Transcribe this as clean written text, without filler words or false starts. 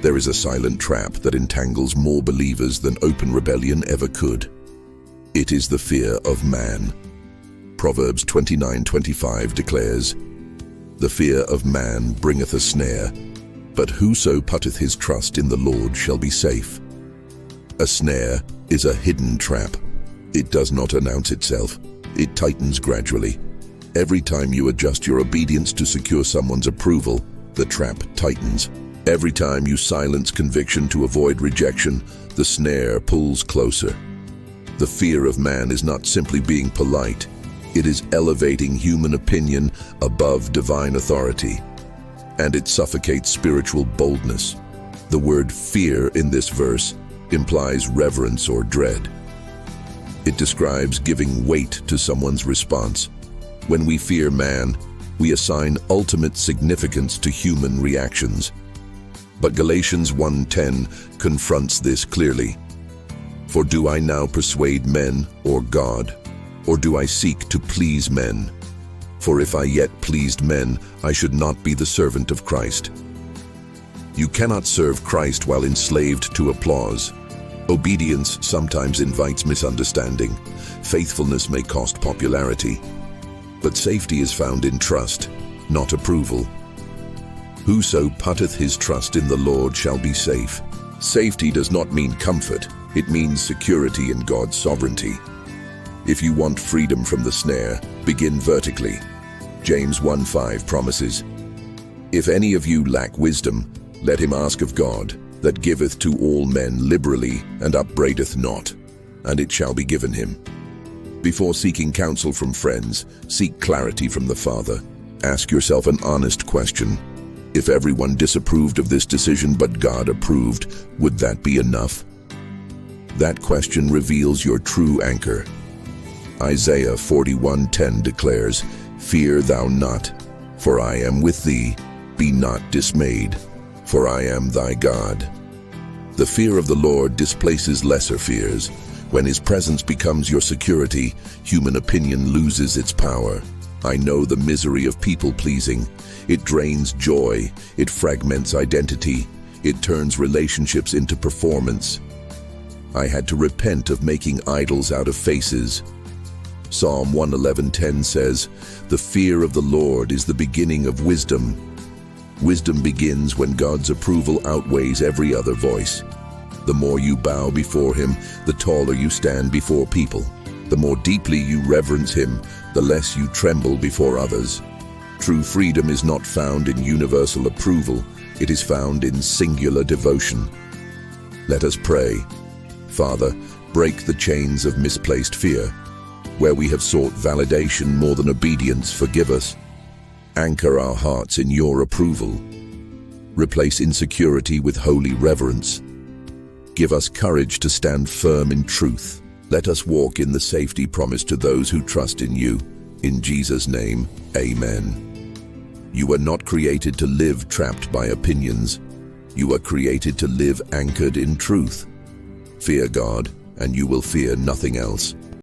There is a silent trap that entangles more believers than open rebellion ever could. It is the fear of man. Proverbs 29:25 declares, "The fear of man bringeth a snare, but whoso putteth his trust in the Lord shall be safe." A snare is a hidden trap. It does not announce itself. It tightens gradually. Every time you adjust your obedience to secure someone's approval, the trap tightens. Every time you silence conviction to avoid rejection, the snare pulls closer. The fear of man is not simply being polite. It is elevating human opinion above divine authority, and it suffocates spiritual boldness. The word fear in this verse implies reverence or dread. It describes giving weight to someone's response. When we fear man, we assign ultimate significance to human reactions. But Galatians 1:10 confronts this clearly. "For do I now persuade men or God? Or do I seek to please men? For if I yet pleased men, I should not be the servant of Christ." You cannot serve Christ while enslaved to applause. Obedience sometimes invites misunderstanding. Faithfulness may cost popularity. But safety is found in trust, not approval. "Whoso putteth his trust in the Lord shall be safe." Safety does not mean comfort. It means security in God's sovereignty. If you want freedom from the snare, begin vertically. James 1:5 promises, "If any of you lack wisdom, let him ask of God, that giveth to all men liberally, and upbraideth not, and it shall be given him." Before seeking counsel from friends, seek clarity from the Father. Ask yourself an honest question. If everyone disapproved of this decision but God approved, would that be enough? That question reveals your true anchor. Isaiah 41:10 declares, "Fear thou not, for I am with thee. Be not dismayed, for I am thy God." The fear of the Lord displaces lesser fears. When His presence becomes your security, human opinion loses its power. I know the misery of people-pleasing. It drains joy. It fragments identity. It turns relationships into performance. I had to repent of making idols out of faces. Psalm 111:10 says, "The fear of the Lord is the beginning of wisdom." Wisdom begins when God's approval outweighs every other voice. The more you bow before Him, the taller you stand before people. The more deeply you reverence Him, the less you tremble before others. True freedom is not found in universal approval. It is found in singular devotion. Let us pray. Father, break the chains of misplaced fear. Where we have sought validation more than obedience, forgive us. Anchor our hearts in your approval. Replace insecurity with holy reverence. Give us courage to stand firm in truth. Let us walk in the safety promised to those who trust in you. In Jesus' name, amen. You were not created to live trapped by opinions. You are created to live anchored in truth. Fear God, and you will fear nothing else.